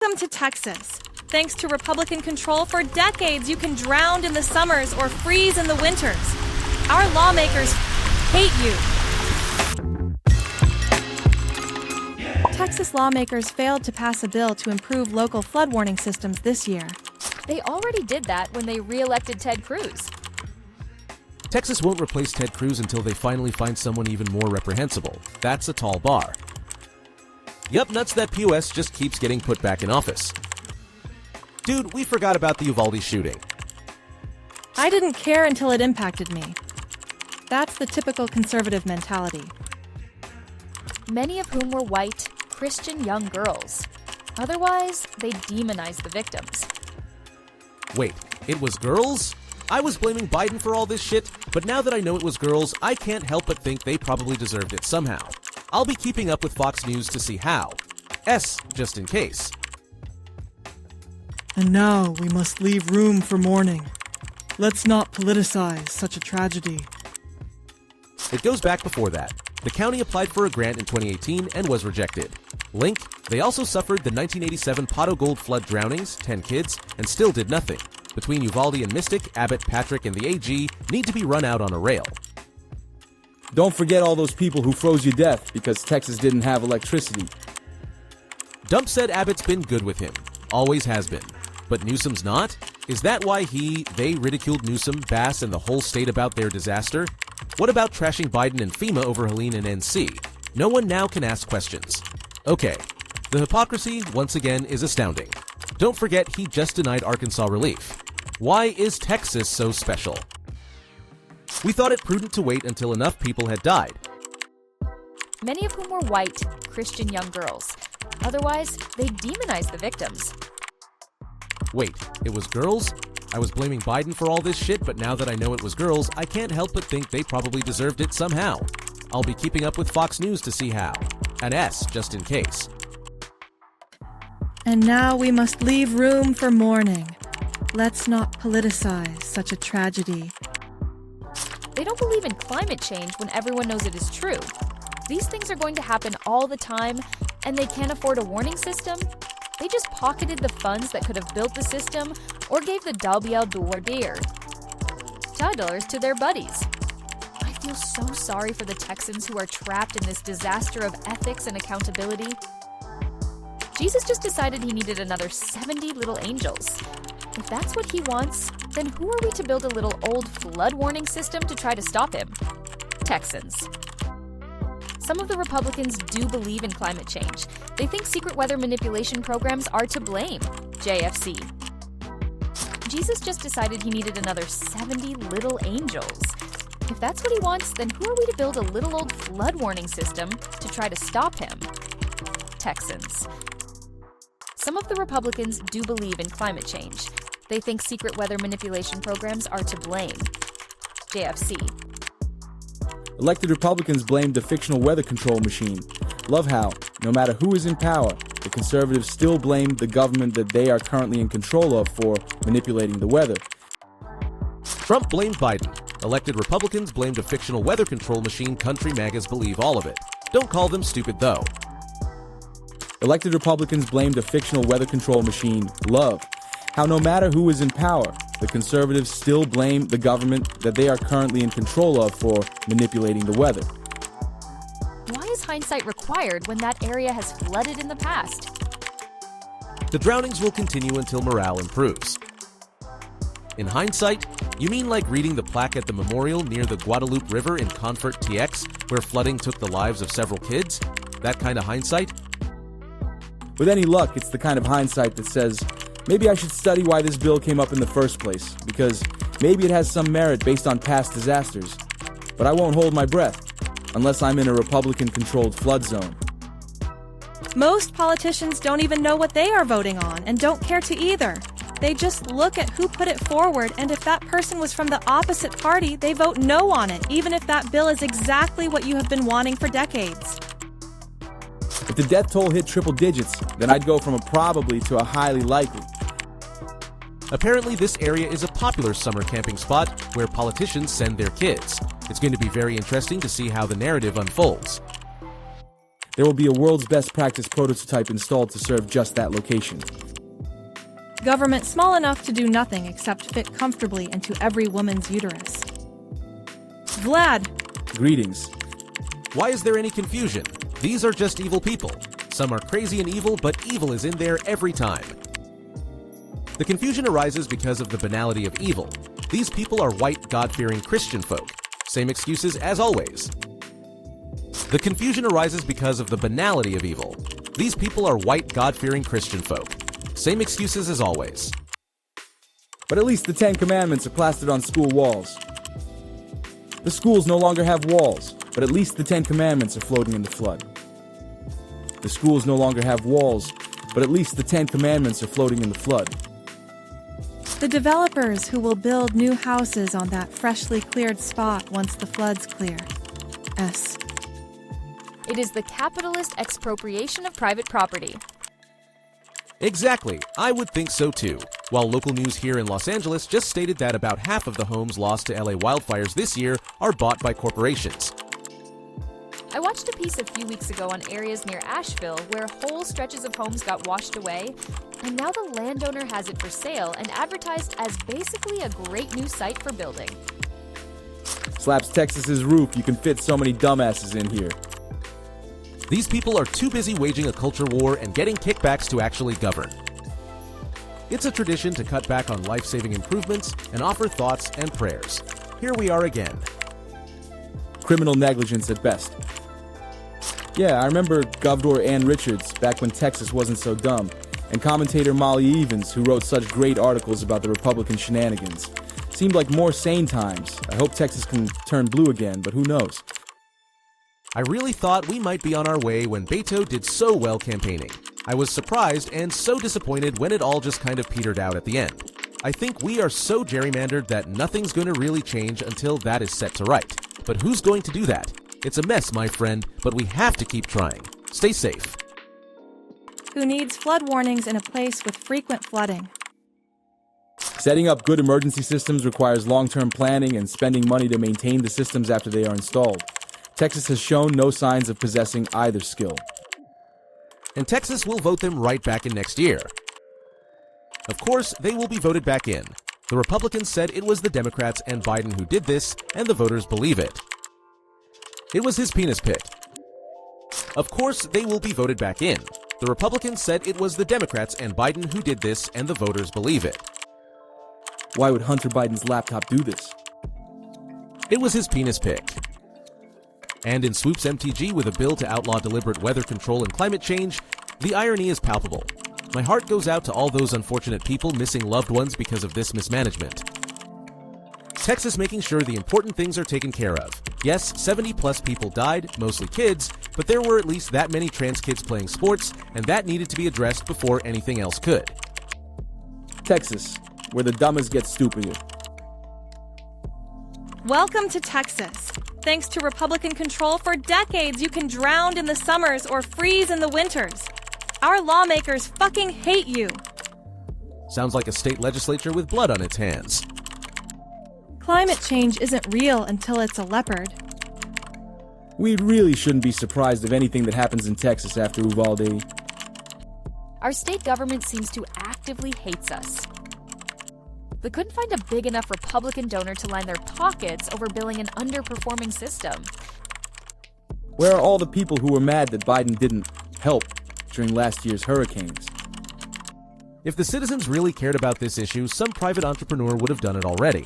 Welcome to Texas. Thanks to Republican control for decades, you can drown in the summers or freeze in the winters. Our lawmakers hate you. Texas lawmakers failed to pass a bill to improve local flood warning systems this year. They already did that when they re-elected Ted Cruz. Texas won't replace Ted Cruz until they finally find someone even more reprehensible. That's a tall bar. Yup, nuts that POS just keeps getting put back in office. Dude, we forgot about the Uvalde shooting. I didn't care until it impacted me. That's the typical conservative mentality. Many of whom were white, Christian young girls. Otherwise, they demonized the victims. Wait, it was girls? I was blaming Biden for all this shit, but now that I know it was girls, I can't help but think they probably deserved it somehow. I'll be keeping up with Fox News to see how. Just in case. And now we must leave room for mourning. Let's not politicize such a tragedy. It goes back before that. The county applied for a grant in 2018 and was rejected. Link, they also suffered the 1987 Pot o' Gold flood drownings, 10 kids, and still did nothing. Between Uvalde and Mystic, Abbott, Patrick, and the AG need to be run out on a rail. Don't forget all those people who froze you to death because Texas didn't have electricity. Dump said Abbott's been good with him. Always has been. But Newsom's not? Is that why they ridiculed Newsom, Bass, and the whole state about their disaster? What about trashing Biden and FEMA over Helene and NC? No one now can ask questions. Okay, the hypocrisy, once again, is astounding. Don't forget he just denied Arkansas relief. Why is Texas so special? We thought it prudent to wait until enough people had died. Many of whom were white, Christian young girls. Otherwise, they demonized the victims. Wait, it was girls? I was blaming Biden for all this shit, but now that I know it was girls, I can't help but think they probably deserved it somehow. I'll be keeping up with Fox News to see how. An just in case. And now we must leave room for mourning. Let's not politicize such a tragedy. They don't believe in climate change when everyone knows it is true. These things are going to happen all the time, and they can't afford a warning system. They just pocketed the funds that could have built the system or gave the $2 to their buddies. I feel so sorry for the Texans who are trapped in this disaster of ethics and accountability. Jesus just decided he needed another 70 little angels. If that's what he wants, then who are we to build a little old flood warning system to try to stop him? Texans. Some of the Republicans do believe in climate change. They think secret weather manipulation programs are to blame. JFC. Jesus just decided he needed another 70 little angels. If that's what he wants, then who are we to build a little old flood warning system to try to stop him? Texans. Some of the Republicans do believe in climate change. They think secret weather manipulation programs are to blame. JFC. Elected Republicans blamed the fictional weather control machine. Love how, no matter who is in power, the conservatives still blame the government that they are currently in control of for manipulating the weather. Trump blamed Biden. Elected Republicans blamed a fictional weather control machine. Country magas believe all of it. Don't call them stupid though. Elected Republicans blamed a fictional weather control machine. Love how no matter who is in power, the conservatives still blame the government that they are currently in control of for manipulating the weather. Why is hindsight required when that area has flooded in the past? The drownings will continue until morale improves. In hindsight, you mean like reading the plaque at the memorial near the Guadalupe River in Confort, TX, where flooding took the lives of several kids? That kind of hindsight? With any luck, it's the kind of hindsight that says, maybe I should study why this bill came up in the first place, because maybe it has some merit based on past disasters. But I won't hold my breath, unless I'm in a Republican-controlled flood zone. Most politicians don't even know what they are voting on and don't care to either. They just look at who put it forward, and if that person was from the opposite party, they vote no on it, even if that bill is exactly what you have been wanting for decades. If the death toll hit triple digits, then I'd go from a probably to a highly likely. Apparently, this area is a popular summer camping spot where politicians send their kids. It's going to be very interesting to see how the narrative unfolds. There will be a world's best practice prototype installed to serve just that location. Government small enough to do nothing except fit comfortably into every woman's uterus. Vlad, Greetings. Why is there any confusion? These are just evil people. Some are crazy and evil, but evil is in there every time. The confusion arises because of the banality of evil. These people are white, God-fearing Christian folk. Same excuses as always. The confusion arises because of the banality of evil. These people are white, God-fearing Christian folk. Same excuses as always. But at least the 10 Commandments are plastered on school walls. The schools no longer have walls, but at least the 10 Commandments are floating in the flood. The schools no longer have walls, but at least the 10 Commandments are floating in the flood. the developers who will build new houses on that freshly cleared spot once the floods clear. S. It is the capitalist expropriation of private property. Exactly, I would think so too. While local news here in Los Angeles just stated that about half of the homes lost to LA wildfires this year are bought by corporations. I watched a piece a few weeks ago on areas near Asheville where whole stretches of homes got washed away, and now the landowner has it for sale and advertised as basically a great new site for building. Slaps Texas's roof, you can fit so many dumbasses in here. These people are too busy waging a culture war and getting kickbacks to actually govern. It's a tradition to cut back on life-saving improvements and offer thoughts and prayers. Here we are again. Criminal negligence at best. Yeah, I remember Governor Ann Richards back when Texas wasn't so dumb, and commentator Molly Evans, who wrote such great articles about the Republican shenanigans. Seemed like more sane times. I hope Texas can turn blue again, but who knows? I really thought we might be on our way when Beto did so well campaigning. I was surprised and so disappointed when it all just kind of petered out at the end. I think we are so gerrymandered that nothing's going to really change until that is set to right. But who's going to do that? It's a mess, my friend, but we have to keep trying. Stay safe. Who needs flood warnings in a place with frequent flooding? Setting up good emergency systems requires long-term planning and spending money to maintain the systems after they are installed. Texas has shown no signs of possessing either skill. And Texas will vote them right back in next year. Of course, they will be voted back in. The Republicans said it was the Democrats and Biden who did this, and the voters believe it. It was his penis pic. Of course, they will be voted back in. The Republicans said it was the Democrats and Biden who did this, and the voters believe it. Why would Hunter Biden's laptop do this? It was his penis pic. And in swoops MTG with a bill to outlaw deliberate weather control and climate change, the irony is palpable. My heart goes out to all those unfortunate people missing loved ones because of this mismanagement. Texas making sure the important things are taken care of. Yes, 70+ people died, mostly kids, but there were at least that many trans kids playing sports, and that needed to be addressed before anything else could. Texas, where the dumbest get stupider. Welcome to Texas. Thanks to Republican control for decades, you can drown in the summers or freeze in the winters. Our lawmakers fucking hate you. Sounds like a state legislature with blood on its hands. Climate change isn't real until it's a leopard. We really shouldn't be surprised of anything that happens in Texas after Uvalde. Our state government seems to actively hate us. They couldn't find a big enough Republican donor to line their pockets over billing an underperforming system. Where are all the people who were mad that Biden didn't help during last year's hurricanes? If the citizens really cared about this issue, some private entrepreneur would have done it already.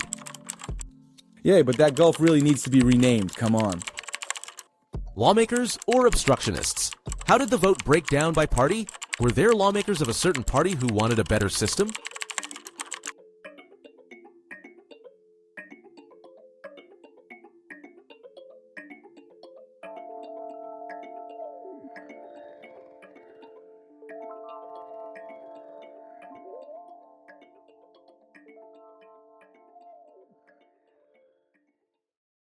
Yeah, but that Gulf really needs to be renamed, come on. Lawmakers or obstructionists? How did the vote break down by party? Were there lawmakers of a certain party who wanted a better system?